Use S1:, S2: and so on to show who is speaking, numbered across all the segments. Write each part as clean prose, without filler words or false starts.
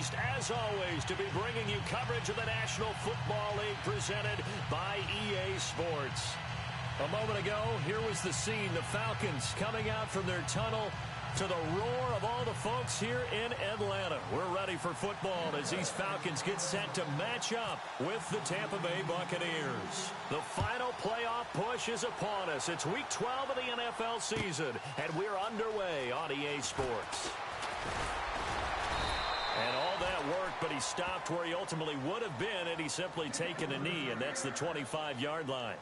S1: pleased, as always, to be bringing you coverage of the National Football League presented by EA Sports. A moment ago, here was the scene. The Falcons coming out from their tunnel to the roar of all the folks here in Atlanta. We're ready for football as these Falcons get set to match up with the Tampa Bay Buccaneers. The final playoff push is upon us. It's Week 12 of the NFL season, and we're underway on EA Sports. And all that work, but he stopped where he ultimately would have been had he simply taken a knee, and that's the 25-yard line.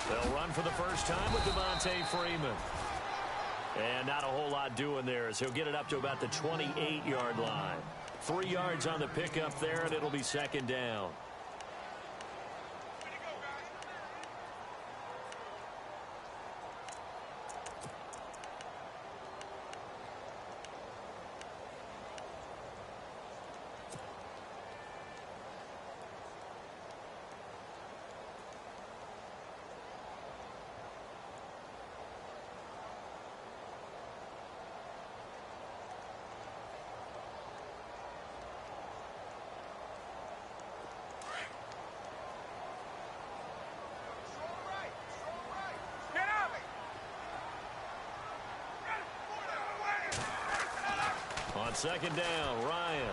S1: They'll run for the first time with Devontae Freeman. And not a whole lot doing there as he'll get it up to about the 28-yard line. 3 yards on the pickup there, and it'll be second down. On second down, Ryan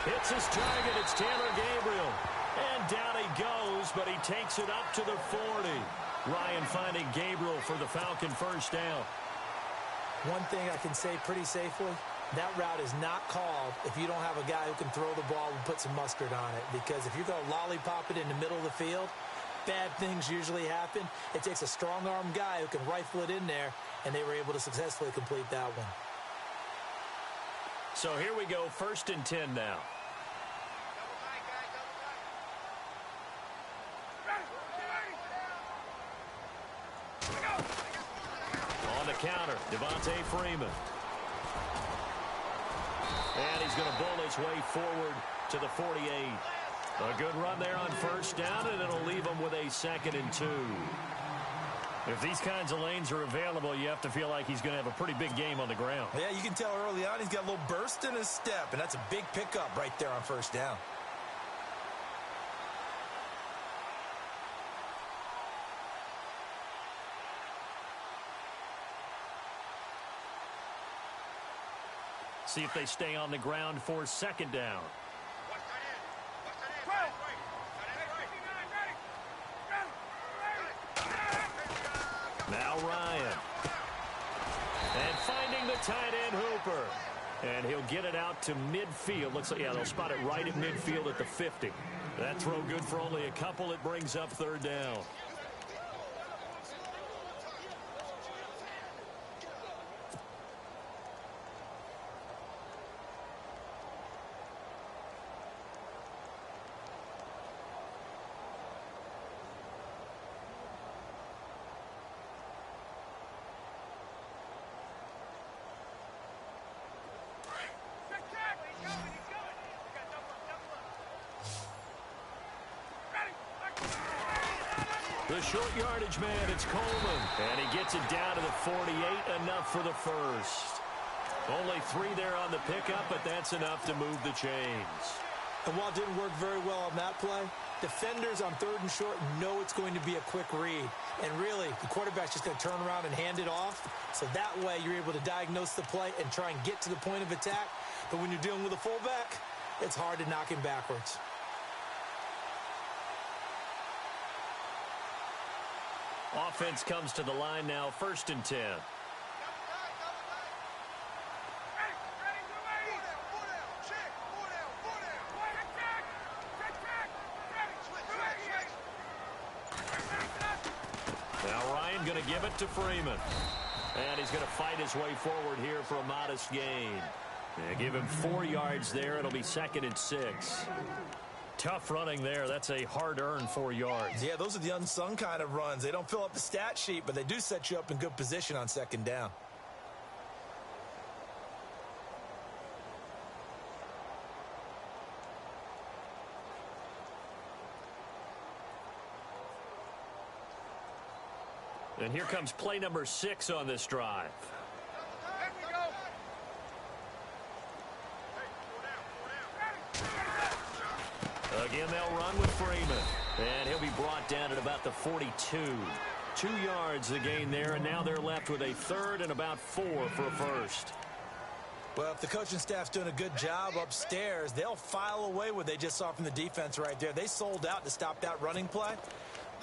S1: hits his target. It's Taylor Gabriel. And down he goes, but he takes it up to the 40. Ryan finding Gabriel for the Falcon first down.
S2: One thing I can say pretty safely, that route is not called if you don't have a guy who can throw the ball and put some mustard on it. Because if you're going to lollipop it in the middle of the field, bad things usually happen. It takes a strong-arm guy who can rifle it in there, and they were able to successfully complete that one.
S1: So here we go, 1st and 10 now. On the counter, Devontae Freeman. And he's going to bowl his way forward to the 48. A good run there on first down, and it'll leave him with a 2nd and 2. If these kinds of lanes are available, you have to feel like he's going to have a pretty big game on the ground.
S3: Yeah, you can tell early on he's got a little burst in his step, and that's a big pickup right there on first down.
S1: See if they stay on the ground for 2nd down. Now Ryan. And finding the tight end Hooper. And he'll get it out to midfield. Looks like, yeah, they'll spot it right at midfield at the 50. That throw good for only a couple. It brings up 3rd down. The short yardage man, it's Coleman. And he gets it down to the 48, enough for the first. Only 3 there on the pickup, but that's enough to move the chains.
S2: And while it didn't work very well on that play, defenders on 3rd and short know it's going to be a quick read. And really, the quarterback's just going to turn around and hand it off. So that way, you're able to diagnose the play and try and get to the point of attack. But when you're dealing with a fullback, it's hard to knock him backwards.
S1: Offense comes to the line now, 1st and 10. Now Ryan going to give it to Freeman. And he's going to fight his way forward here for a modest gain. Yeah, give him 4 yards there. It'll be 2nd and 6. Tough running there. That's a hard-earned 4 yards.
S3: Yeah, those are the unsung kind of runs. They don't fill up the stat sheet, but they do set you up in good position on 2nd down.
S1: And here comes play number 6 on this drive. Again, they'll run with Freeman. And he'll be brought down at about the 42. 2 yards the gain there, and now they're left with a 3rd and about 4 for a first.
S3: Well, if the coaching staff's doing a good job upstairs, they'll file away what they just saw from the defense right there. They sold out to stop that running play.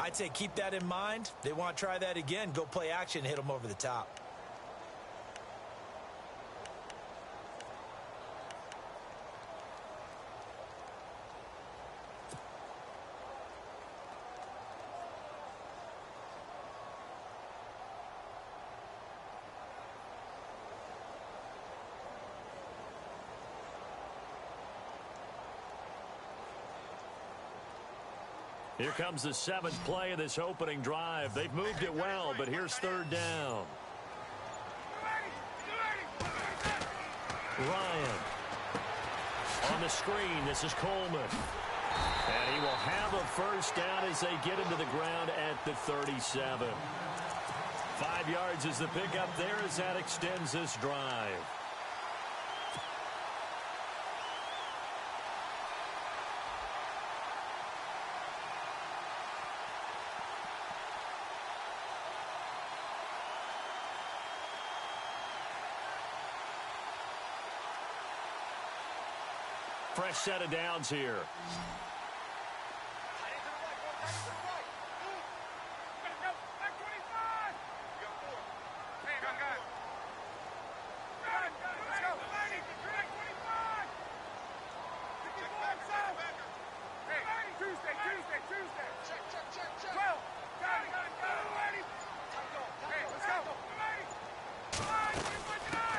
S3: I'd say keep that in mind. They want to try that again. Go play action, hit them over the top.
S1: Here comes the 7th play of this opening drive. They've moved it well, but here's 3rd down. Ryan. On the screen, this is Coleman. And he will have a first down as they get him to the ground at the 37. 5 yards is the pickup there as that extends this drive. Fresh set of downs here.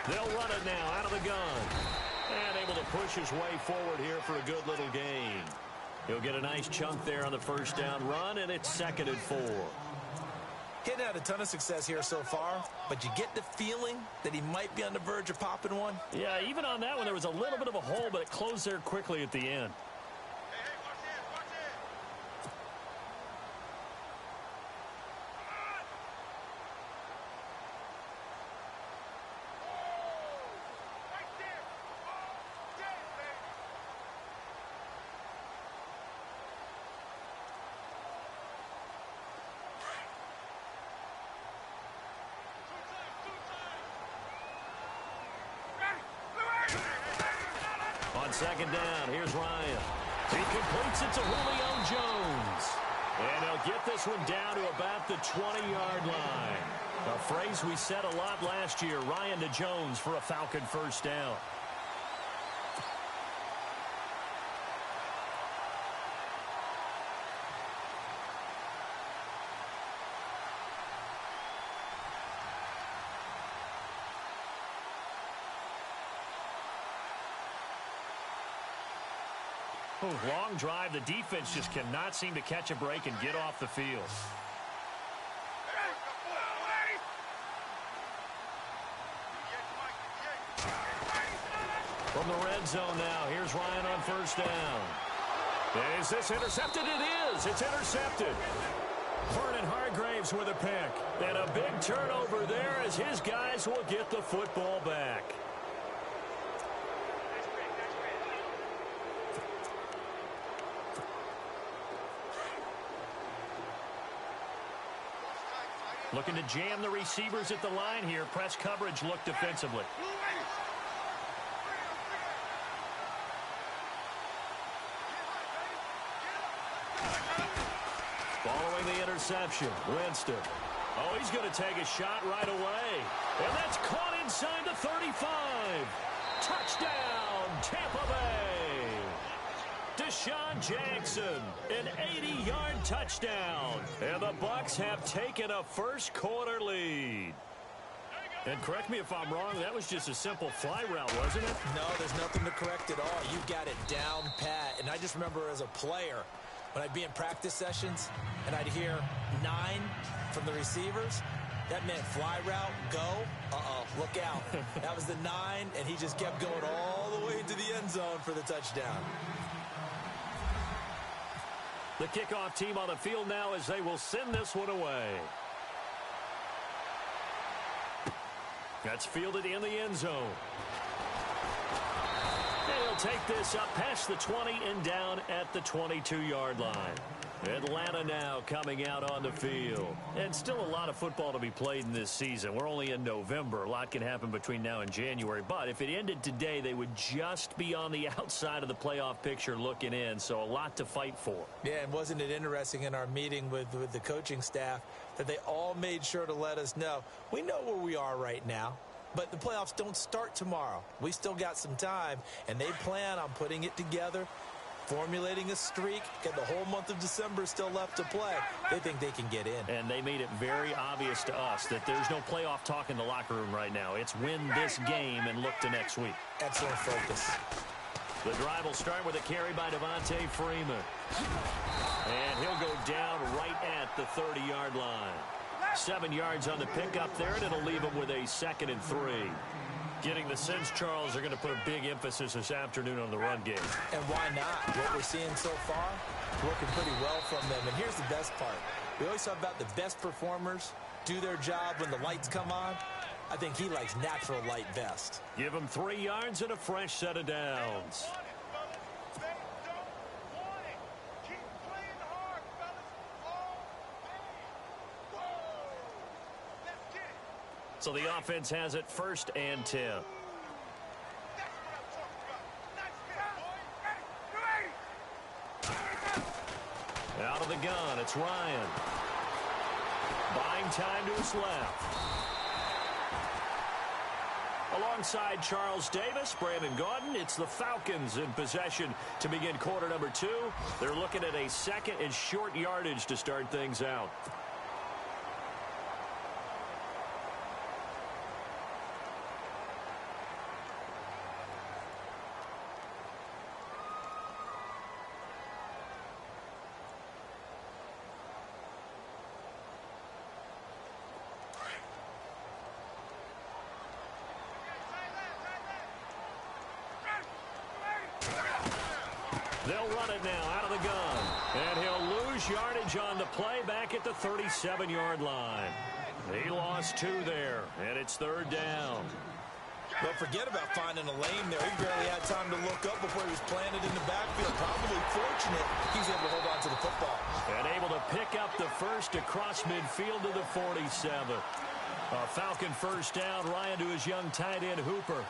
S1: They'll run it now out of the gun. And able to push his way forward here for a good little gain. He'll get a nice chunk there on the first down run, and it's 2nd and 4.
S3: He hadn't had a ton of success here so far, but you get the feeling that he might be on the verge of popping one.
S1: Yeah, even on that one, there was a little bit of a hole, but it closed there quickly at the end. On 2nd down, here's Ryan. He completes it to Julio Jones. And he'll get this one down to about the 20-yard line. A phrase we said a lot last year, Ryan to Jones for a Falcon first down. Long drive. The defense just cannot seem to catch a break and get off the field. From the red zone now, here's Ryan on first down. Is this intercepted? It is. It's intercepted. Vernon Hargraves with a pick. And a big turnover there as his guys will get the football back. Looking to jam the receivers at the line here. Press coverage look defensively. Following the interception, Winston. Oh, he's going to take a shot right away. And that's caught inside the 35. Touchdown, Tampa Bay. Deshaun Jackson, an 80-yard touchdown. And the Bucs have taken a first-quarter lead. And correct me if I'm wrong, that was just a simple fly route, wasn't it?
S3: No, there's nothing to correct at all. You've got it down pat. And I just remember as a player, when I'd be in practice sessions and I'd hear 9 from the receivers, that meant fly route, go, look out. That was the 9, and he just kept going all the way into the end zone for the touchdown.
S1: The kickoff team on the field now as they will send this one away. That's fielded in the end zone. They'll take this up past the 20 and down at the 22-yard line. Atlanta now coming out on the field. And still a lot of football to be played in this season. We're only in November. A lot can happen between now and January. But if it ended today, they would just be on the outside of the playoff picture looking in. So a lot to fight for.
S3: Yeah, and wasn't it interesting in our meeting with the coaching staff that they all made sure to let us know, we know where we are right now. But the playoffs don't start tomorrow. We still got some time, and they plan on putting it together, formulating a streak. Got the whole month of December still left to play. They think they can get in.
S1: And they made it very obvious to us that there's no playoff talk in the locker room right now. It's win this game and look to next week.
S3: Excellent focus.
S1: The drive will start with a carry by Devontae Freeman. And he'll go down right at the 30-yard line. 7 yards on the pickup there, and it'll leave him with a 2nd and 3. Getting the sense, Charles, are going to put a big emphasis this afternoon on the run game.
S3: And why not? What we're seeing so far, working pretty well from them. And here's the best part. We always talk about the best performers do their job when the lights come on. I think he likes natural light best.
S1: Give him 3 yards and a fresh set of downs. So the offense has it 1st and 10. Out of the gun, it's Ryan. Buying time to his left. Alongside Charles Davis, Brandon Gaudin, it's the Falcons in possession to begin quarter number 2. They're looking at a 2nd and short yardage to start things out. They'll run it now out of the gun. And he'll lose yardage on the play back at the 37-yard line. He lost 2 there, and it's 3rd down.
S3: Don't forget about finding a lane there. He barely had time to look up before he was planted in the backfield. Probably fortunate he's able to hold on to the football.
S1: And able to pick up the first across midfield to the 47. A Falcon 1st down. Ryan to his young tight end, Hooper.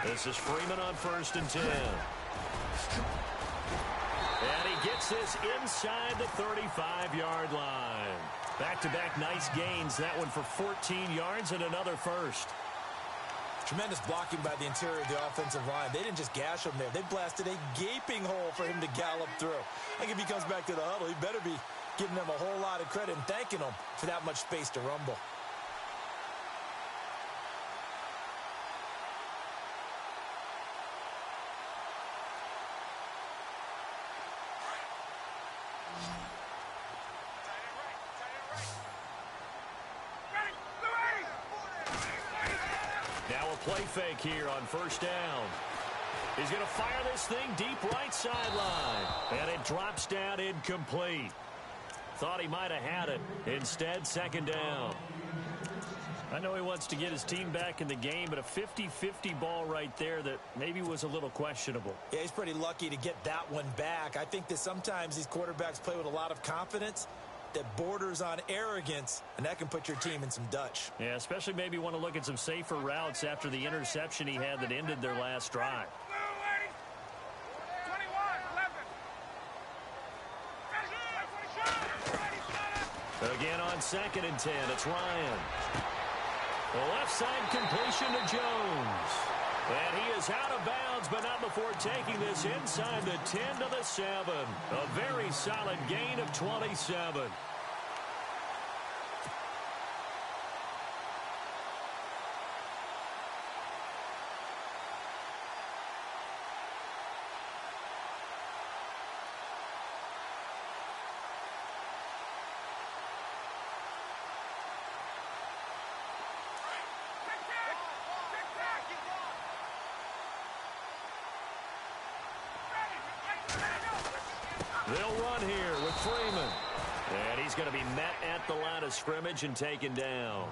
S1: This is Freeman on 1st and 10. And he gets this inside the 35-yard line. Back-to-back nice gains. That one for 14 yards and another first.
S3: Tremendous blocking by the interior of the offensive line. They didn't just gash him there. They blasted a gaping hole for him to gallop through. I think if he comes back to the huddle, he better be giving them a whole lot of credit and thanking them for that much space to rumble.
S1: Play fake here on 1st down. He's going to fire this thing deep right sideline. And it drops down incomplete. Thought he might have had it. Instead, 2nd down. I know he wants to get his team back in the game, but a 50-50 ball right there that maybe was a little questionable.
S3: Yeah, he's pretty lucky to get that one back. I think that sometimes these quarterbacks play with a lot of confidence. that borders on arrogance, and that can put your team in some Dutch.
S1: Yeah, especially maybe want to look at some safer routes after the interception he had that ended their last drive. Again on 2nd and 10, it's Ryan. The left side completion to Jones. And he is out of bounds, but not before taking this inside the 10 to the 7. A very solid gain of 27. They'll run here with Freeman. And he's going to be met at the line of scrimmage and taken down.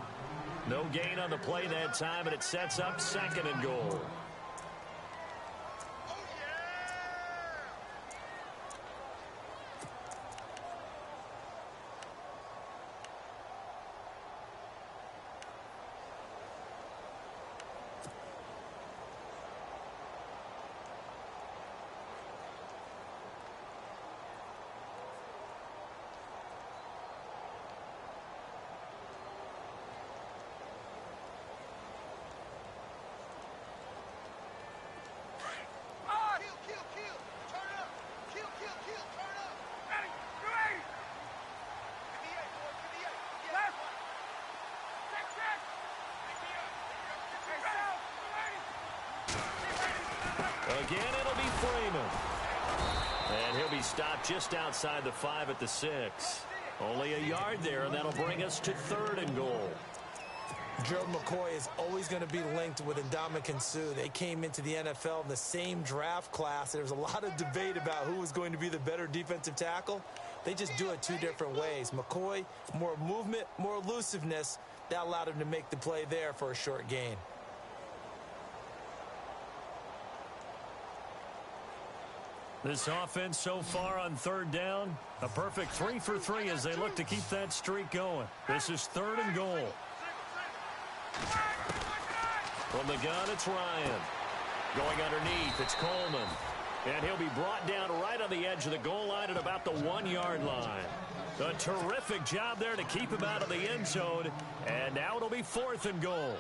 S1: No gain on the play that time, and it sets up 2nd and goal. Again, it'll be Freeman. And he'll be stopped just outside the 5 at the 6. Only a yard there, and that'll bring us to 3rd and goal.
S3: Gerald McCoy is always going to be linked with Ndamukong Suh. They came into the NFL in the same draft class. There was a lot of debate about who was going to be the better defensive tackle. They just do it 2 different ways. McCoy, more movement, more elusiveness. That allowed him to make the play there for a short gain.
S1: This offense so far on 3rd down, a perfect 3 for 3 as they look to keep that streak going. This is 3rd and goal. From the gun, it's Ryan. Going underneath, it's Coleman. And he'll be brought down right on the edge of the goal line at about the 1-yard line. A terrific job there to keep him out of the end zone. And now it'll be 4th and goal.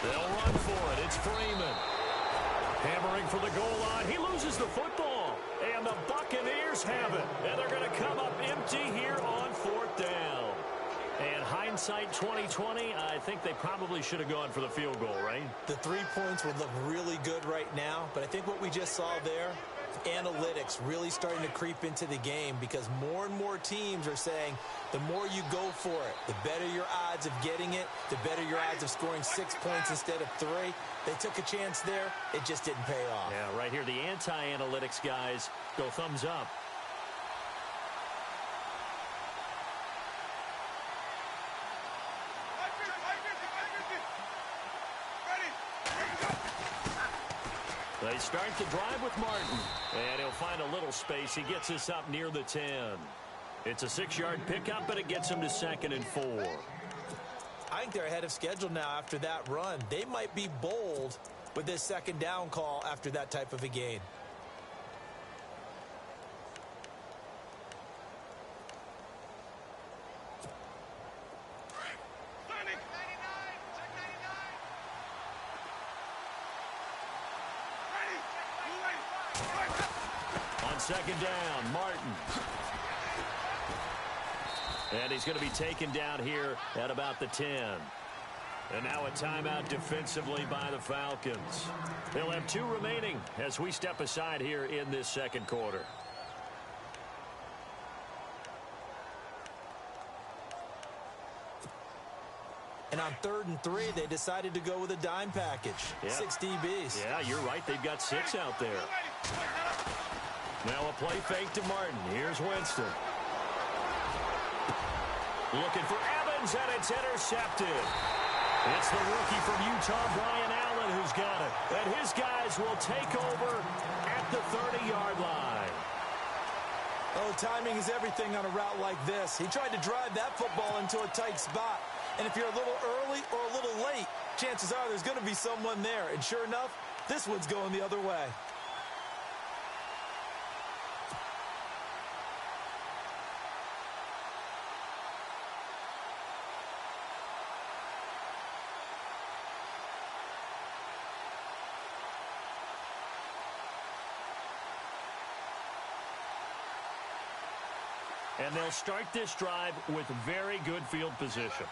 S1: They'll run for it. It's Freeman. Hammering for the goal line. He loses the football. And the Buccaneers have it. And they're going to come up empty here on 4th down. And hindsight 2020, I think they probably should have gone for the field goal, right?
S3: The 3 points would look really good right now, but I think what we just saw there, analytics really starting to creep into the game because more and more teams are saying the more you go for it, the better your odds of getting it, the better your odds of scoring 6 points instead of 3. They took a chance there. It just didn't pay off.
S1: Yeah, right here, the anti-analytics guys go thumbs up. They start the drive with Martin, and he'll find a little space. He gets us up near the 10. It's a 6-yard pickup, but it gets him to 2nd and 4.
S3: I think they're ahead of schedule now after that run. They might be bold with this 2nd down call after that type of a gain.
S1: On 2nd down, Martin. And he's going to be taken down here at about the 10. And now a timeout defensively by the Falcons. They'll have 2 remaining as we step aside here in this second quarter.
S3: And on 3rd and 3, they decided to go with a dime package.
S1: Yeah.
S3: 6 DBs.
S1: Yeah, you're right. They've got 6 out there. Now a play fake to Martin. Here's Winston. Looking for Evans, and it's intercepted. It's the rookie from Utah, Brian Allen, who's got it. And his guys will take over at the 30-yard line.
S3: Oh, timing is everything on a route like this. He tried to drive that football into a tight spot. And if you're a little early or a little late, chances are there's going to be someone there. And sure enough, this one's going the other way.
S1: And they'll start this drive with very good field position.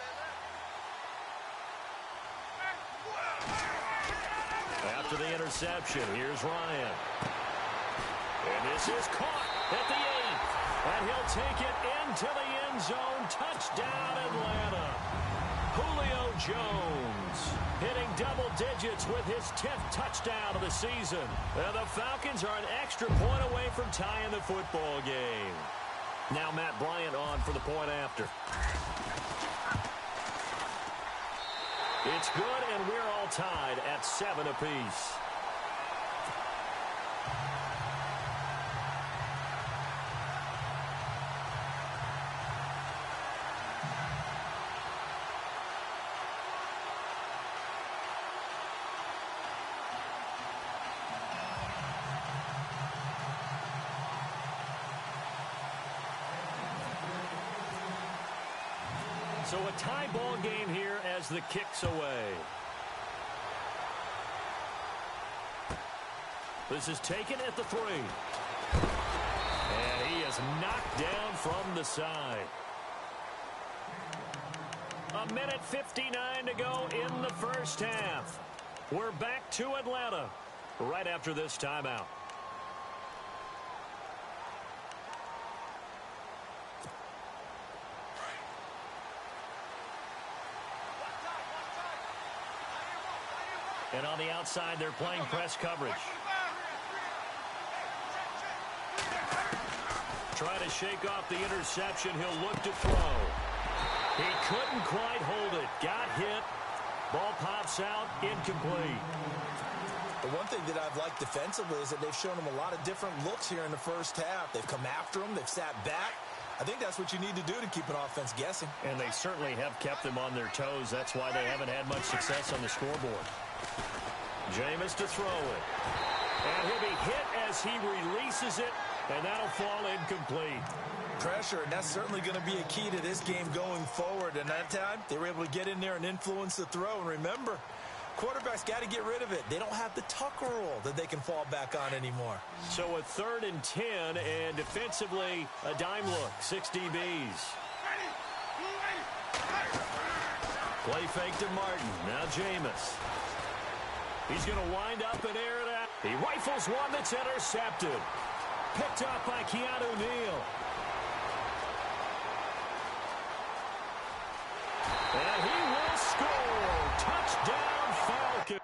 S1: After the interception, here's Ryan. And this is caught at the 8th. And he'll take it into the end zone. Touchdown, Atlanta. Julio Jones hitting double digits with his 10th touchdown of the season. And the Falcons are an extra point away from tying the football game. Now Matt Bryant on for the point after. It's good, and we're all tied at 7 apiece. So a tie ball game here as the kick's away. This is taken at the 3. And he is knocked down from the side. 1:59 to go in the first half. We're back to Atlanta right after this timeout. And on the outside, they're playing press coverage. Try to shake off the interception. He'll look to throw. He couldn't quite hold it. Got hit. Ball pops out. Incomplete.
S3: The one thing that I've liked defensively is that they've shown him a lot of different looks here in the first half. They've come after him. They've sat back. I think that's what you need to do to keep an offense guessing.
S1: And they certainly have kept them on their toes. That's why they haven't had much success on the scoreboard. Jameis to throw it. And he'll be hit as he releases it, and that'll fall incomplete.
S3: Pressure, and that's certainly going to be a key to this game going forward. And that time, they were able to get in there and influence the throw. And remember, quarterbacks got to get rid of it. They don't have the Tucker rule that they can fall back on anymore.
S1: So a 3rd and 10, and defensively, a dime look, 6 DBs. Play fake to Martin. Now Jameis. He's going to wind up and air it out. He rifles one that's intercepted. Picked up by Keanu Neal. And he will score. Touchdown, Falcons.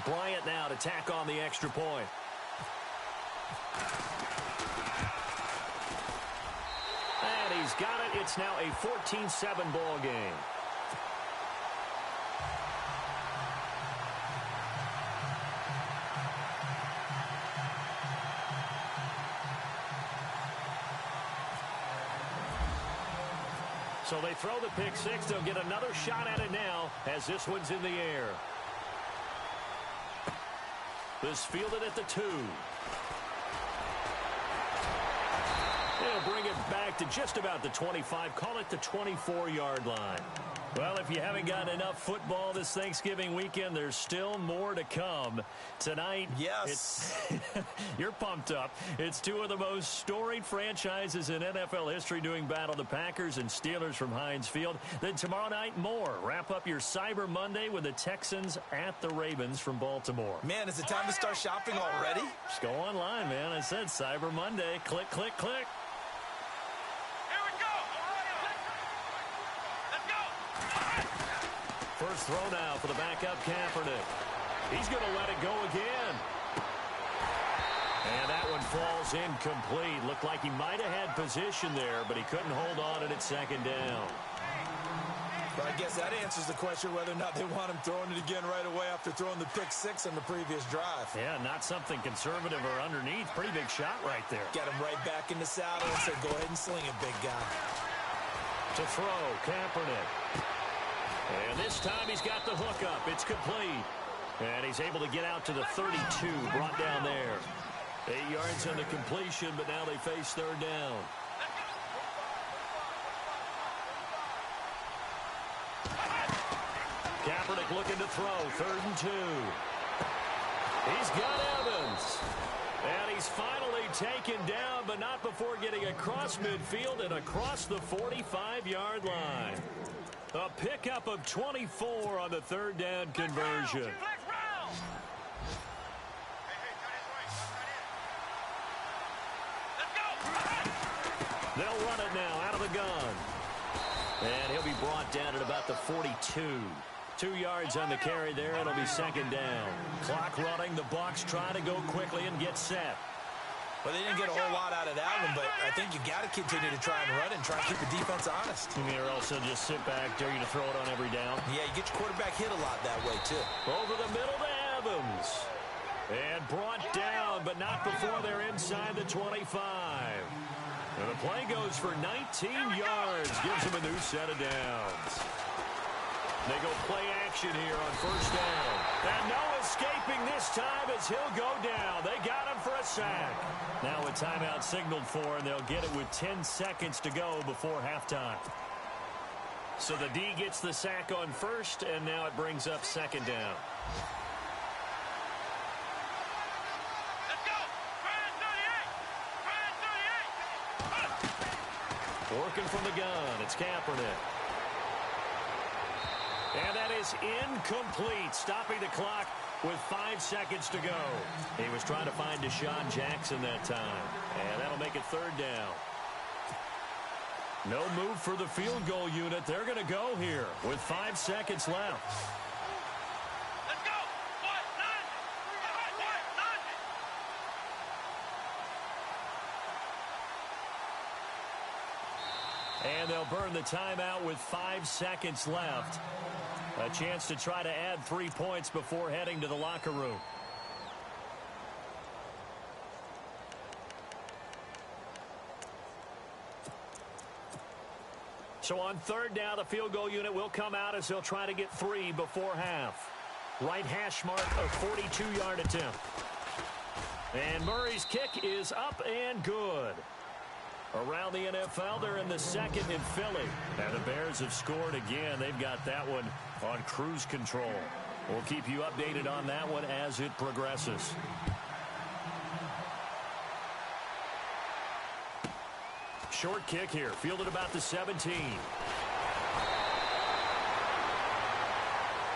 S1: Bryant now to tack on the extra point. And he's got it. It's now a 14-7 ball game. So they throw the pick six. They'll get another shot at it now as this one's in the air. This fielded at the 2. They'll bring it back to just about the 25. Call it the 24-yard line. Well, if you haven't gotten enough football this Thanksgiving weekend, there's still more to come. Tonight,
S3: yes,
S1: you're pumped up. It's two of the most storied franchises in NFL history doing battle, the Packers and Steelers from Heinz Field. Then tomorrow night, more. Wrap up your Cyber Monday with the Texans at the Ravens from Baltimore.
S3: Man, is it time to start shopping already?
S1: Just go online, man. I said Cyber Monday. Click, click, click. First throw now for the backup Kaepernick. He's going to let it go again. And that one falls incomplete. Looked like he might have had position there, but he couldn't hold on at second down.
S3: But I guess that answers the question whether or not they want him throwing it again right away after throwing the pick six on the previous drive.
S1: Yeah, not something conservative or underneath. Pretty big shot right there.
S3: Got him right back in the saddle and said, go ahead and sling it, big guy.
S1: To throw, Kaepernick. And this time he's got the hook up. It's complete. And he's able to get out to the 32, brought down there. 8 yards on the completion, but now they face third down. Kaepernick looking to throw, 3rd and 2. He's got Evans. And he's finally taken down, but not before getting across midfield and across the 45-yard line. A pickup of 24 on the 3rd down conversion. They'll run it now out of the gun. And he'll be brought down at about the 42. 2 yards on the carry there. It'll be 2nd down. Clock running. The Bucs try to go quickly and get set.
S3: Well, they didn't get a whole lot out of that one, but I think you got to continue to try and run it and try and keep the defense honest.
S1: Or also just sit back, dare you to throw it on every down.
S3: Yeah, you get your quarterback hit a lot that way, too.
S1: Over the middle to Evans. And brought down, but not before they're inside the 25. And the play goes for 19 yards. Gives them a new set of downs. They go play action here on 1st down. And no escaping this time as he'll go down. They got him for a sack. Now a timeout signaled for, and they'll get it with 10 seconds to go before halftime. So the D gets the sack on 1st, and now it brings up 2nd down.
S4: Let's go! Try 38!
S1: Working from the gun, it's Kaepernick. And that is incomplete, stopping the clock with 5 seconds to go. He was trying to find Deshaun Jackson that time. And that'll make it 3rd down. No move for the field goal unit. They're going to go here with 5 seconds left.
S4: Let's go!
S1: And they'll burn the timeout with 5 seconds left. A chance to try to add 3 points before heading to the locker room. So on 3rd down, the field goal unit will come out as they'll try to get 3 before half. Right hash mark, a 42-yard attempt. And Murray's kick is up and good. Around the NFL, they're in the 2nd in Philly. And the Bears have scored again. They've got that one on cruise control. We'll keep you updated on that one as it progresses. Short kick here, fielded about the 17.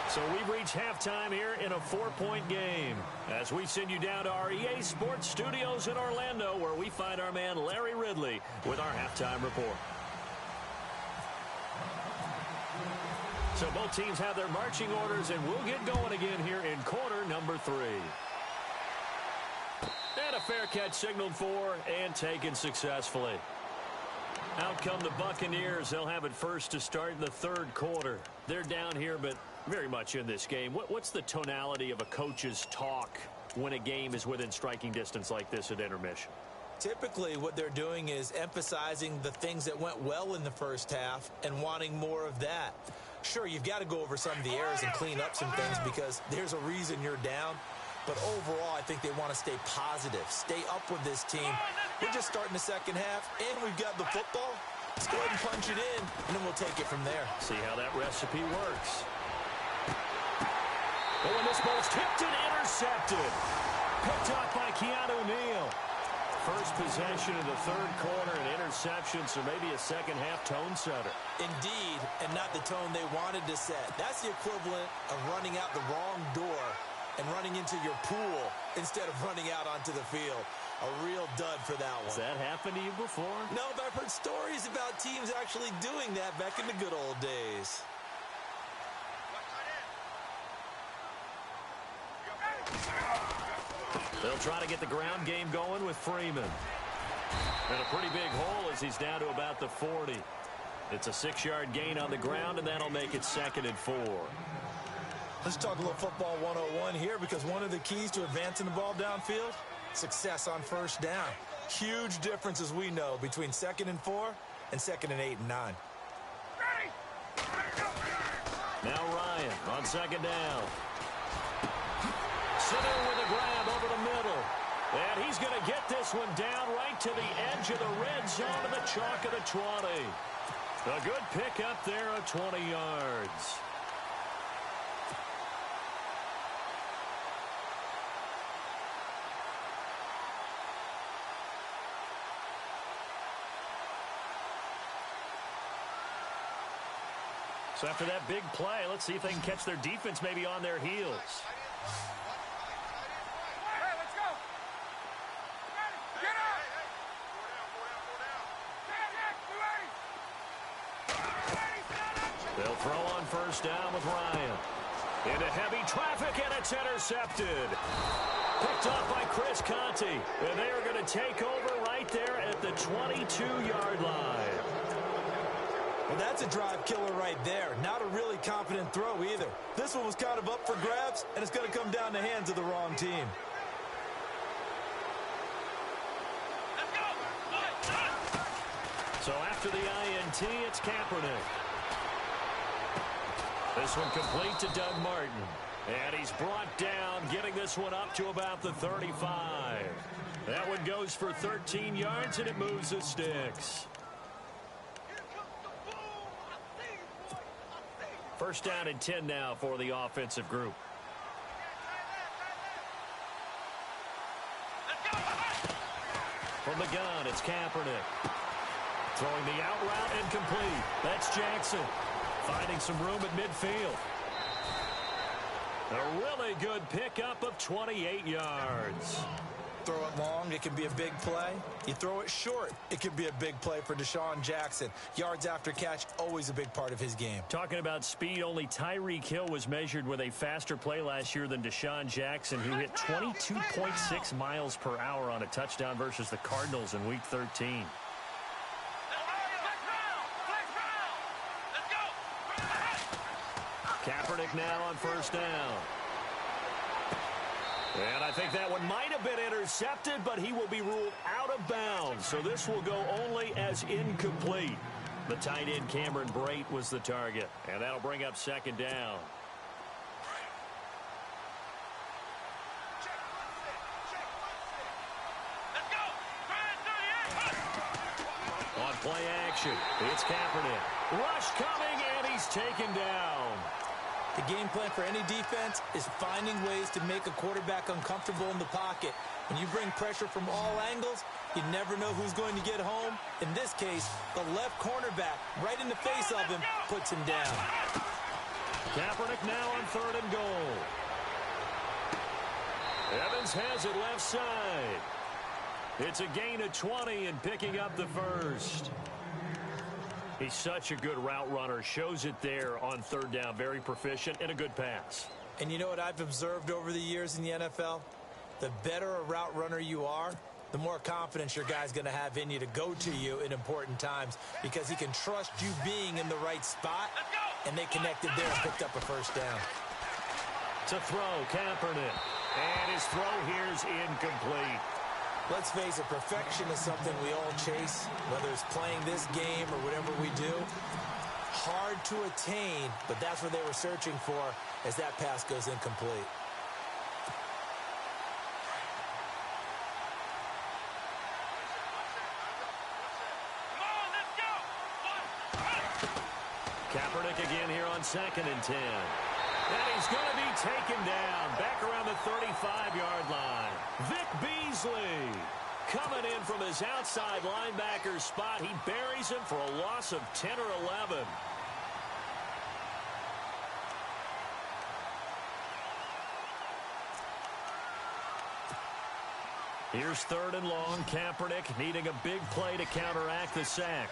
S1: So we've reached halftime here in a 4-point game as we send you down to our EA Sports Studios in Orlando, where we find our man Larry Ridley with our halftime report. So both teams have their marching orders, and we'll get going again here in quarter number 3. And a fair catch signaled for and taken successfully. Out come the Buccaneers. They'll have it first to start in the third quarter. They're down here, but very much in this game. What's the tonality of a coach's talk when a game is within striking distance like this at intermission?
S3: Typically, what they're doing is emphasizing the things that went well in the first half and wanting more of that. Sure, you've got to go over some of the errors and clean up some things because there's a reason you're down. But overall, I think they want to stay positive, stay up with this team. We're just starting the second half, and we've got the football. Let's go ahead and punch it in, and then we'll take it from there.
S1: See how that recipe works. Oh, and this ball's tipped and intercepted. Picked up by Keanu Neal. First possession of the third quarter, an interception, so maybe a second-half tone setter.
S3: Indeed, and not the tone they wanted to set. That's the equivalent of running out the wrong door and running into your pool instead of running out onto the field. A real dud for that one.
S1: Has that happened to you before?
S3: No, but I've heard stories about teams actually doing that back in the good old days.
S1: They'll try to get the ground game going with Freeman. And a pretty big hole as he's down to about the 40. It's a 6-yard gain on the ground, and that'll make it 2nd and 4.
S3: Let's talk a little football 101 here, because one of the keys to advancing the ball downfield, success on first down. Huge difference, as we know, between 2nd and 4 and 2nd and 8 and 9.
S1: Now Ryan on 2nd down. Sitting with a grab over the middle. And he's going to get this one down right to the edge of the red zone of the chalk of the 20. A good pick up there of 20 yards. So after that big play, let's see if they can catch their defense maybe on their heels. They'll throw on first down with Ryan. Into heavy traffic, and it's intercepted. Picked up by Chris Conte. And they are going to take over right there at the 22-yard line.
S3: Well, that's a drive killer right there. Not a really confident throw either. This one was kind of up for grabs, and it's going to come down the hands of the wrong team.
S1: So after the INT, it's Kaepernick. This one complete to Doug Martin. And he's brought down, getting this one up to about the 35. That one goes for 13 yards, and it moves the sticks. First down and 10 now for the offensive group. From the gun, it's Kaepernick. Throwing the out route and complete. That's Jackson. Finding some room at midfield. A really good pickup of 28 yards.
S3: Throw it long, it can be a big play. You throw it short, it could be a big play for Deshaun Jackson. Yards after catch, always a big part of his game.
S1: Talking about speed, only Tyreek Hill was measured with a faster play last year than Deshaun Jackson, who hit 22.6 miles per hour on a touchdown versus the Cardinals in Week 13. Kaepernick now on first down. And I think that one might have been intercepted, but he will be ruled out of bounds. So this will go only as incomplete. The tight end Cameron Brate was the target. And that'll bring up 2nd down. On play action, it's Kaepernick. Rush coming, and he's taken down.
S3: The game plan for any defense is finding ways to make a quarterback uncomfortable in the pocket. When you bring pressure from all angles, you never know who's going to get home. In this case, the left cornerback, right in the face of him, puts him down.
S1: Kaepernick now on 3rd and goal. Evans has it left side. It's a gain of 20 and picking up the first. He's such a good route runner. Shows it there on third down. Very proficient and a good pass.
S2: And you know what I've observed over the years in the NFL? The better a route runner you are, the more confidence your guy's going to have in you to go to you in important times because he can trust you being in the right spot, and they connected there and picked up a first down.
S1: To throw, Kaepernick. And his throw here's incomplete.
S2: Let's face it, perfection is something we all chase, whether it's playing this game or whatever we do. Hard to attain, but that's what they were searching for as that pass goes incomplete.
S1: Kaepernick again here on 2nd and 10. And he's going to be taken down back around the 35-yard line. Vic Beasley coming in from his outside linebacker spot. He buries him for a loss of 10 or 11. Here's 3rd and long. Kaepernick needing a big play to counteract the sack.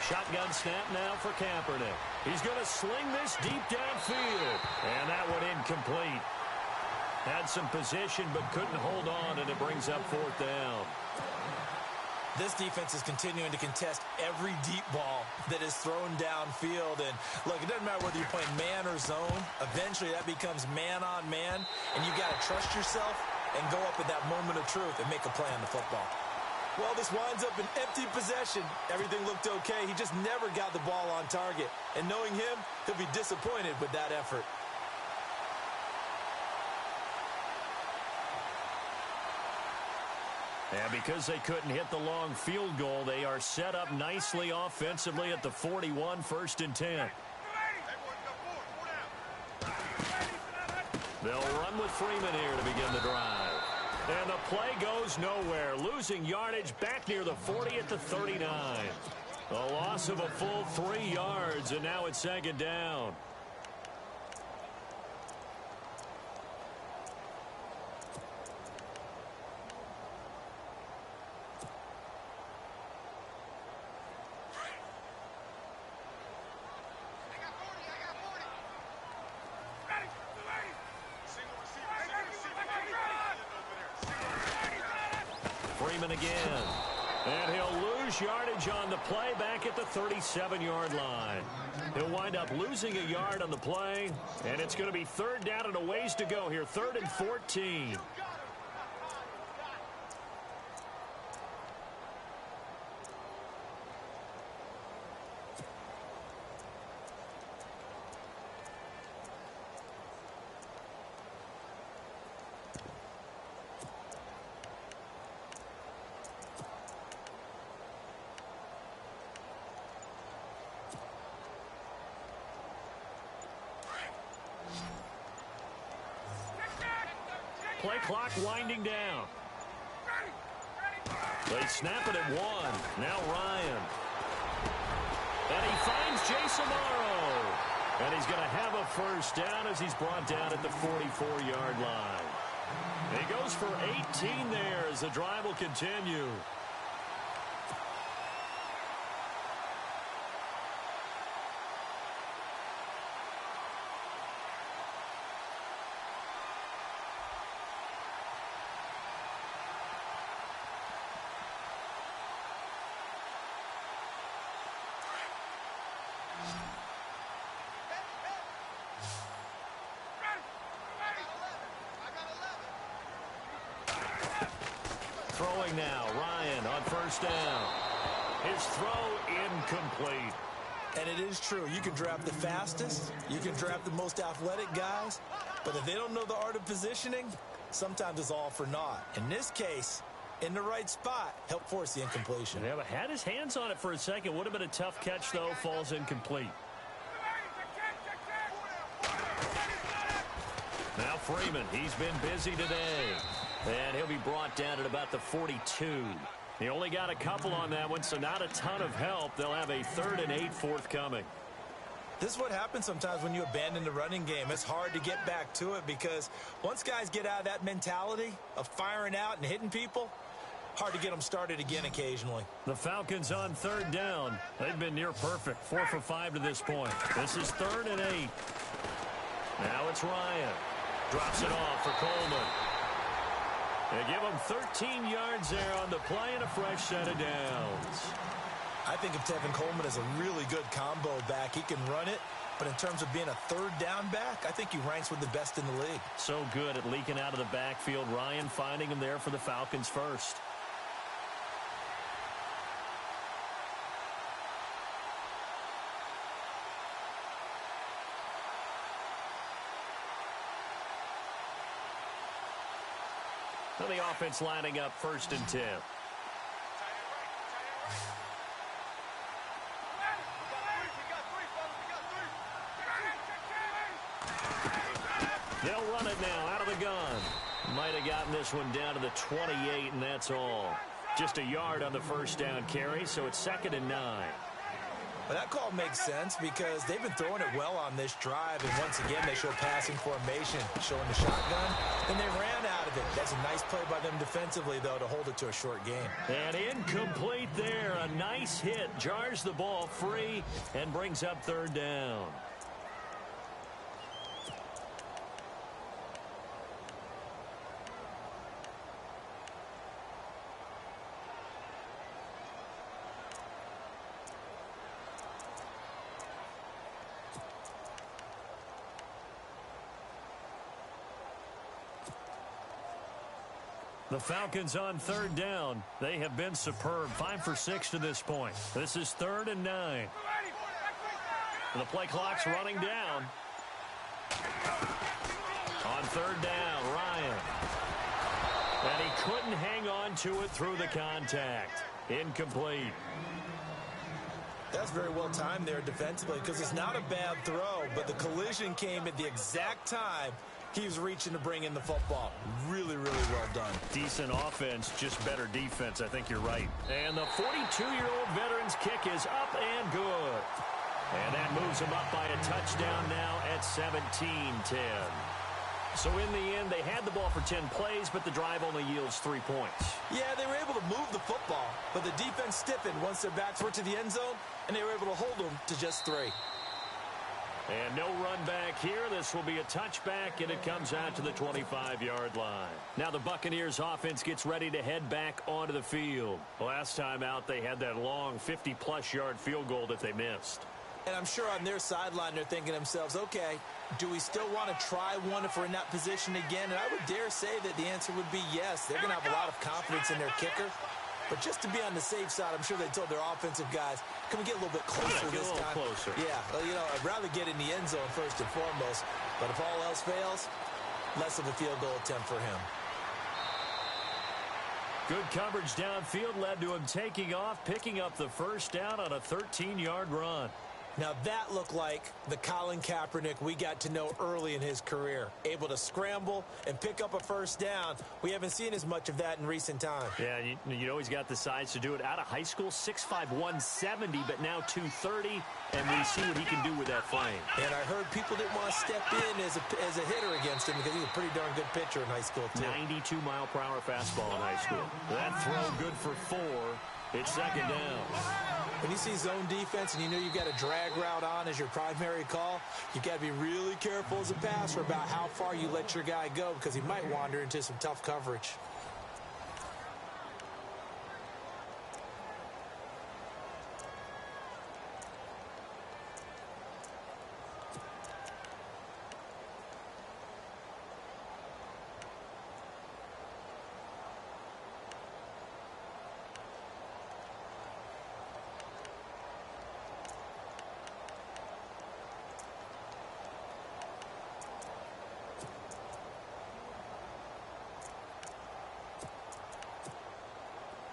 S1: Shotgun snap now for Kaepernick. He's going to sling this deep downfield. And that one incomplete. Had some position but couldn't hold on, and it brings up 4th down.
S2: This defense is continuing to contest every deep ball that is thrown downfield. And, look, it doesn't matter whether you're playing man or zone. Eventually, that becomes man-on-man, and you've got to trust yourself and go up at that moment of truth and make a play on the football. Well, this winds up an empty possession. Everything looked okay. He just never got the ball on target. And knowing him, he'll be disappointed with that effort.
S1: And because they couldn't hit the long field goal, they are set up nicely offensively at the 41, 1st and 10. They'll run with Freeman here to begin the drive. And the play goes nowhere. Losing yardage back near the 40 at the 39. A loss of a full 3 yards, and now it's 2nd down. Freeman again. And he'll lose yardage on the play back at the 37-yard line. He'll wind up losing a yard on the play, and it's going to be 3rd down and a ways to go here. 3rd and 14. Play clock winding down. They snap it at 1. Now Ryan. And he finds Jason Morrow. And he's going to have a first down as he's brought down at the 44-yard line. And he goes for 18 there as the drive will continue. Throwing now, Ryan on first down. His throw incomplete.
S2: And it is true. You can draft the fastest. You can draft the most athletic guys. But if they don't know the art of positioning, sometimes it's all for naught. In this case, in the right spot, help force the incompletion.
S1: Yeah, but had his hands on it for a second. Would have been a tough catch, though. Falls incomplete. Now Freeman, he's been busy today. And he'll be brought down at about the 42. He only got a couple on that one, so not a ton of help. They'll have a 3rd and 8 forthcoming.
S2: This is what happens sometimes when you abandon the running game. It's hard to get back to it because once guys get out of that mentality of firing out and hitting people,
S3: hard to get them started again occasionally.
S1: The Falcons on third down. They've been near perfect, 4 for 5 to this point. This is 3rd and 8. Now it's Ryan. Drops it off for Coleman. They give him 13 yards there on the play and a fresh set of downs.
S3: I think of Tevin Coleman as a really good combo back. He can run it, but in terms of being a third down back, I think he ranks with the best in the league.
S1: So good at leaking out of the backfield. Ryan finding him there for the Falcons first. So the offense lining up 1st and 10. They'll run it now out of the gun. Might have gotten this one down to the 28, and that's all. Just a yard on the first down carry, so it's 2nd and 9.
S3: Well, that call makes sense because they've been throwing it well on this drive, and once again they show passing formation, showing the shotgun, and they ran out of it. That's a nice play by them defensively, though, to hold it to a short game.
S1: And incomplete there. A nice hit. Jars the ball free and brings up 3rd down. The Falcons on 3rd down. They have been superb. 5 for 6 to this point. This is 3rd and 9. The play clock's running down. On 3rd down, Ryan. And he couldn't hang on to it through the contact. Incomplete.
S3: That's very well timed there defensively because it's not a bad throw, but the collision came at the exact time he was reaching to bring in the football. Really, really well done.
S1: Decent offense, just better defense. I think you're right. And the 42-year-old veteran's kick is up and good. And that moves him up by a touchdown now at 17-10. So in the end, they had the ball for 10 plays, but the drive only yields 3 points.
S3: Yeah, they were able to move the football, but the defense stiffened once their backs were to the end zone, and they were able to hold them to just 3.
S1: And no run back here. This will be a touchback, and it comes out to the 25-yard line. Now the Buccaneers offense gets ready to head back onto the field. Last time out, they had that long 50-plus yard field goal that they missed.
S3: And I'm sure on their sideline, they're thinking to themselves, okay, do we still want to try one if we're in that position again? And I would dare say that the answer would be yes. They're going to have a lot of confidence in their kicker. But just to be on the safe side, I'm sure they told their offensive guys, can we get a little bit closer this time?
S1: Closer.
S3: Yeah, well, you know, I'd rather get in the end zone first and foremost. But if all else fails, less of a field goal attempt for him.
S1: Good coverage downfield led to him taking off, picking up the first down on a 13-yard run.
S3: Now that looked like the Colin Kaepernick we got to know early in his career. Able to scramble and pick up a first down. We haven't seen as much of that in recent times.
S1: Yeah, you know he's got the size to do it. Out of high school, 6'5", 170, but now 230, and we see what he can do with that frame.
S3: And I heard people didn't want to step in as a hitter against him because he's a pretty darn good pitcher in high school, too.
S1: 92-mile-per-hour fastball in high school. That throw good for 4. It's second down.
S3: When you see zone defense and you know you've got a drag route on as your primary call, you've got to be really careful as a passer about how far you let your guy go because he might wander into some tough coverage.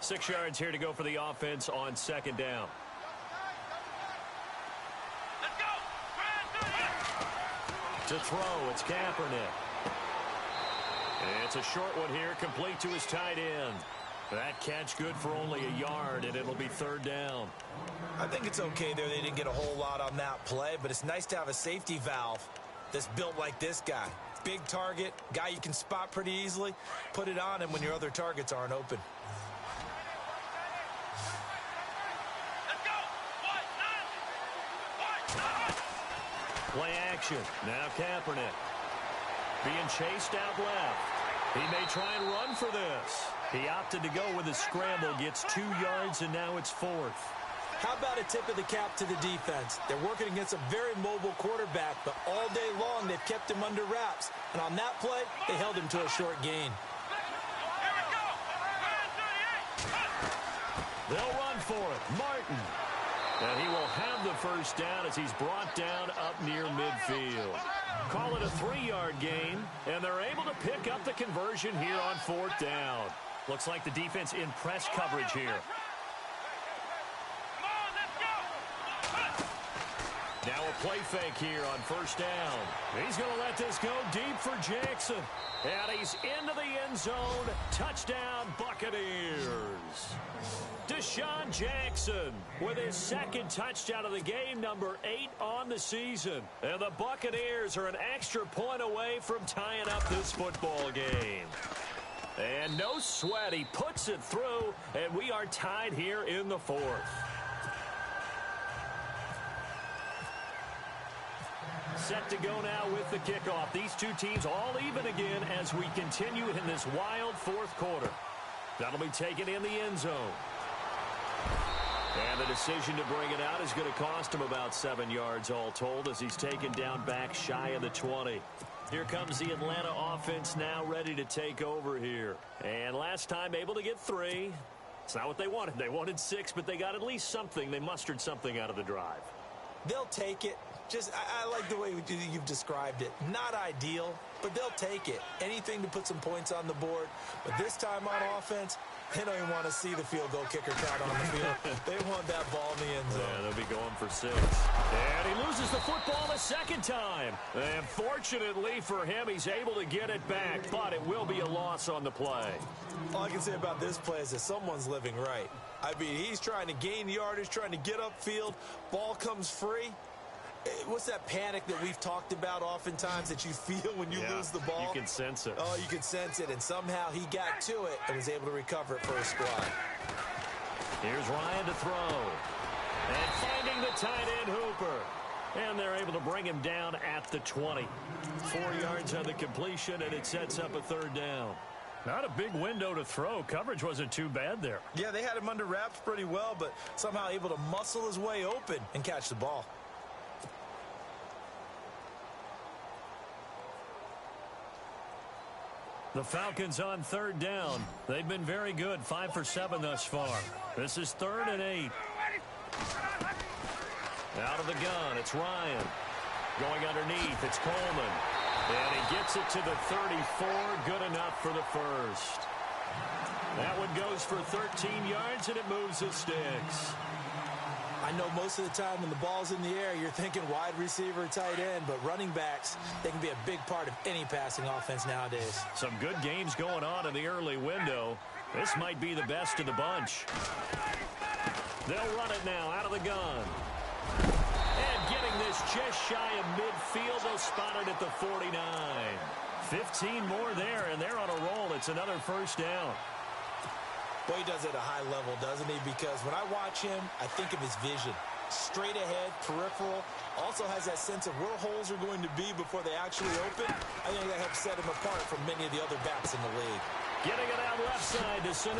S1: Six yards here to go for the offense on second down.
S4: Let's go.
S1: To throw, it's Kaepernick. It's a short one here, complete to his tight end. That catch good for only a yard, and it'll be third down.
S3: I think it's okay there. They didn't get a whole lot on that play, but it's nice to have a safety valve that's built like this guy. Big target, guy you can spot pretty easily. Put it on him when your other targets aren't open.
S4: Let's go.
S1: Play action. Now Kaepernick. Being chased out left. He may try and run for this. He opted to go with a scramble. Gets 2 yards, and now it's 4th.
S2: How about a tip of the cap to the defense? They're working against a very mobile quarterback, but all day long they've kept him under wraps. And on that play, they held him to a short gain.
S4: Here we go.
S1: They'll run for it. Martin. And he will have the first down as he's brought down up near midfield. Call it a 3-yard gain, and they're able to pick up the conversion here on 4th down. Looks like the defense in press coverage here. Now a play fake here on 1st down. He's going to let this go deep for Jackson. And he's into the end zone. Touchdown, Buccaneers. Deshaun Jackson with his 2nd touchdown of the game, number 8 on the season. And the Buccaneers are an extra point away from tying up this football game. And no sweat, he puts it through, and we are tied here in the 4th. Set to go now with the kickoff. These two teams all even again as we continue in this wild 4th quarter. That'll be taken in the end zone. And the decision to bring it out is going to cost him about 7 yards all told as he's taken down back shy of the 20. Here comes the Atlanta offense now ready to take over here. And last time able to get 3. It's not what they wanted. They wanted 6, but they got at least something. They mustered something out of the drive.
S2: They'll take it. I like the way you've described it. Not ideal, but they'll take it. Anything to put some points on the board. But this time on offense, they don't even want to see the field goal kicker count on the field. They want that ball in the end zone.
S1: Yeah, they'll be going for 6. And he loses the football the 2nd time. And fortunately for him, he's able to get it back, but it will be a loss on the play.
S2: All I can say about this play is that someone's living right. I mean, he's trying to gain yardage, trying to get upfield. Ball comes free. What's that panic that we've talked about oftentimes that you feel when you lose the ball?
S1: You can sense it.
S2: Oh, you can sense it, and somehow he got to it and was able to recover it for his squad.
S1: Here's Ryan to throw. And finding the tight end Hooper. And they're able to bring him down at the 20. 4 yards on the completion, and it sets up a 3rd down. Not a big window to throw. Coverage wasn't too bad there.
S2: Yeah, they had him under wraps pretty well, but somehow able to muscle his way open and catch the ball.
S1: The Falcons on 3rd down. They've been very good, 5 for 7 thus far. This is 3rd and 8. Out of the gun, it's Ryan. Going underneath, it's Coleman. And he gets it to the 34, good enough for the 1st. That one goes for 13 yards, and it moves the sticks.
S2: I know most of the time when the ball's in the air, you're thinking wide receiver, tight end, but running backs, they can be a big part of any passing offense nowadays.
S1: Some good games going on in the early window. This might be the best of the bunch. They'll run it now out of the gun. And getting this just shy of midfield, they'll spot it at the 49. 15 more there, and they're on a roll. It's another 1st down.
S2: Boy, he does it at a high level, doesn't he? Because when I watch him, I think of his vision. Straight ahead, peripheral. Also has that sense of where holes are going to be before they actually open. I think that helps set him apart from many of the other backs in the league.
S1: Getting it out left side to Sanu.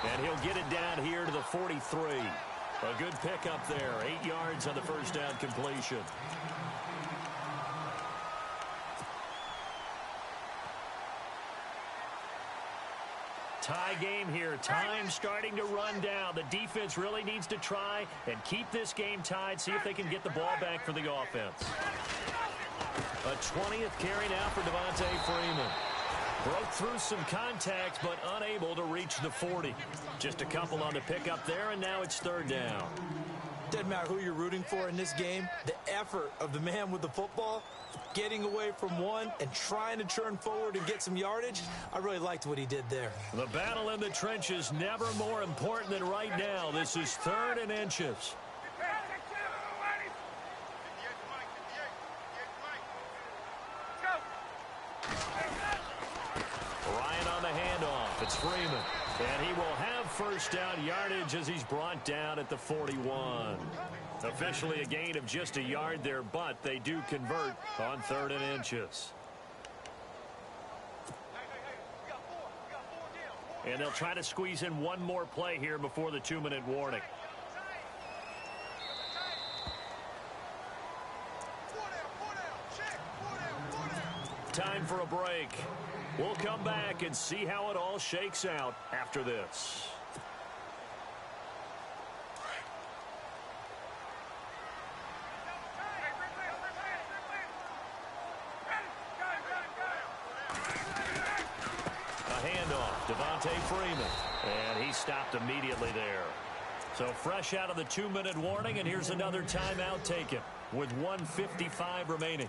S1: And he'll get it down here to the 43. A good pickup there. 8 yards on the 1st down completion. Tie game here. Time starting to run down. The defense really needs to try and keep this game tied. See if they can get the ball back for the offense. A 20th carry now for Devontae Freeman. Broke through some contact, but unable to reach the 40. Just a couple on the pickup there, and now it's 3rd down.
S2: Doesn't matter who you're rooting for in this game. The effort of the man with the football, getting away from one and trying to turn forward and get some yardage, I really liked what he did there.
S1: The battle in the trenches never more important than right now. This is 3rd and inches. Ryan on the handoff. It's Freeman. And he will have first down yardage as he's brought down at the 41. Officially a gain of just a yard there, but they do convert on 3rd and inches. And they'll try to squeeze in one more play here before the 2-minute warning. Time for a break. We'll come back and see how it all shakes out after this. Freeman, and he stopped immediately there. So fresh out of the 2-minute warning, and here's another timeout taken with 1:55 remaining.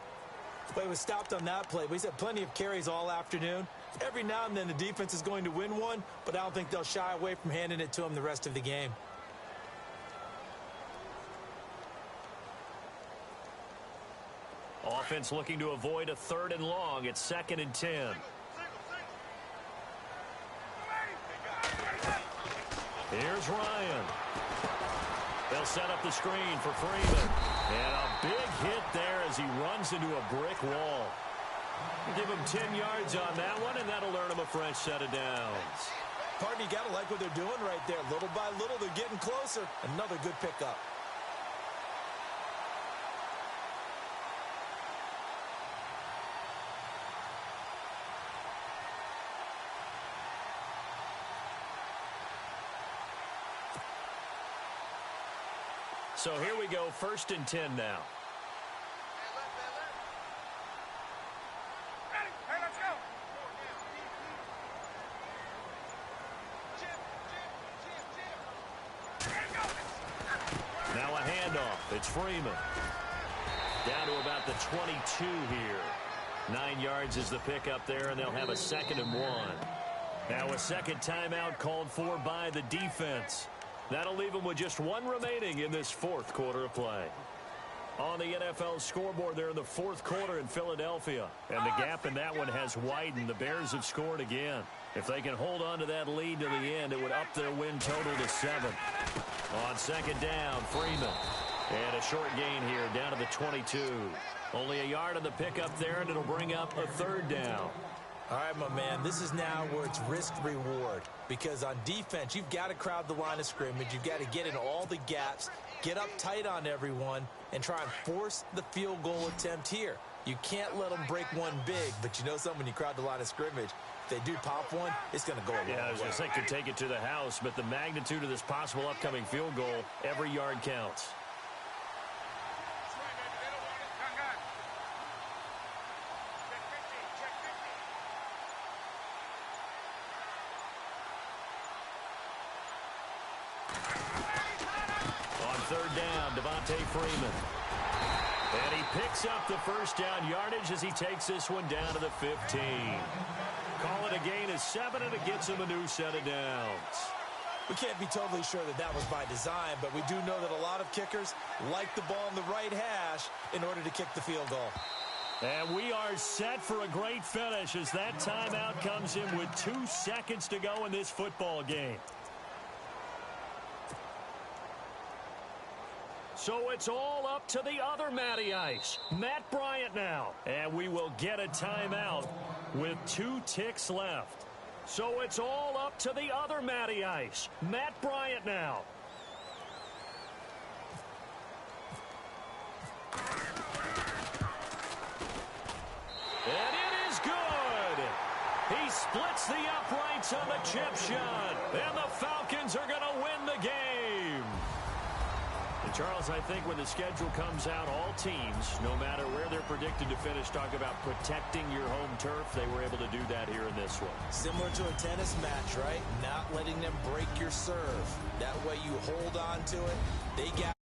S3: Play was stopped on that play. We've had plenty of carries all afternoon. Every now and then the defense is going to win one, but I don't think they'll shy away from handing it to them the rest of the game.
S1: Offense looking to avoid a 3rd and long. It's 2nd and 10. Here's Ryan. They'll set up the screen for Freeman. And a big hit there as he runs into a brick wall. Give him 10 yards on that one, and that'll earn him a fresh set of downs.
S3: Pardon, you got to like what they're doing right there. Little by little, they're getting closer. Another good pickup.
S1: So here we go, 1st and 10 now.
S4: Hey, let's go.
S1: Now a handoff. It's Freeman. Down to about the 22 here. 9 yards is the pickup there, and they'll have a 2nd and 1. Now a second timeout called for by the defense. That'll leave them with just 1 remaining in this 4th quarter of play. On the NFL scoreboard there in the 4th quarter in Philadelphia. And the gap in that one has widened. The Bears have scored again. If they can hold on to that lead to the end, it would up their win total to 7. On 2nd down, Freeman. And a short gain here down to the 22. Only a yard on the pickup there, and it'll bring up a 3rd down.
S3: All right, my man, this is now where it's risk-reward. Because on defense, you've got to crowd the line of scrimmage. You've got to get in all the gaps, get up tight on everyone, and try and force the field goal attempt here. You can't let them break one big, but you know something, when you crowd the line of scrimmage, if they do pop one, it's going to go a long way.
S1: Yeah, I was going to say could take it to the house, but the magnitude of this possible upcoming field goal, every yard counts. Freeman. And he picks up the first down yardage as he takes this one down to the 15. Call it a gain of 7, and it gets him a new set of downs.
S3: We can't be totally sure that that was by design, but we do know that a lot of kickers like the ball in the right hash in order to kick the field goal.
S1: And we are set for a great finish as that timeout comes in with 2 seconds to go in this football game. So it's all up to the other Matty Ice, Matt Bryant now. And we will get a timeout with 2 ticks left. So it's all up to the other Matty Ice, Matt Bryant now. And it is good. He splits the uprights on the chip shot. And the Falcons are going to win the game. And Charles, I think when the schedule comes out, all teams, no matter where they're predicted to finish, talk about protecting your home turf. They were able to do that here in this one.
S3: Similar to a tennis match, right? Not letting them break your serve. That way you hold on to it. They got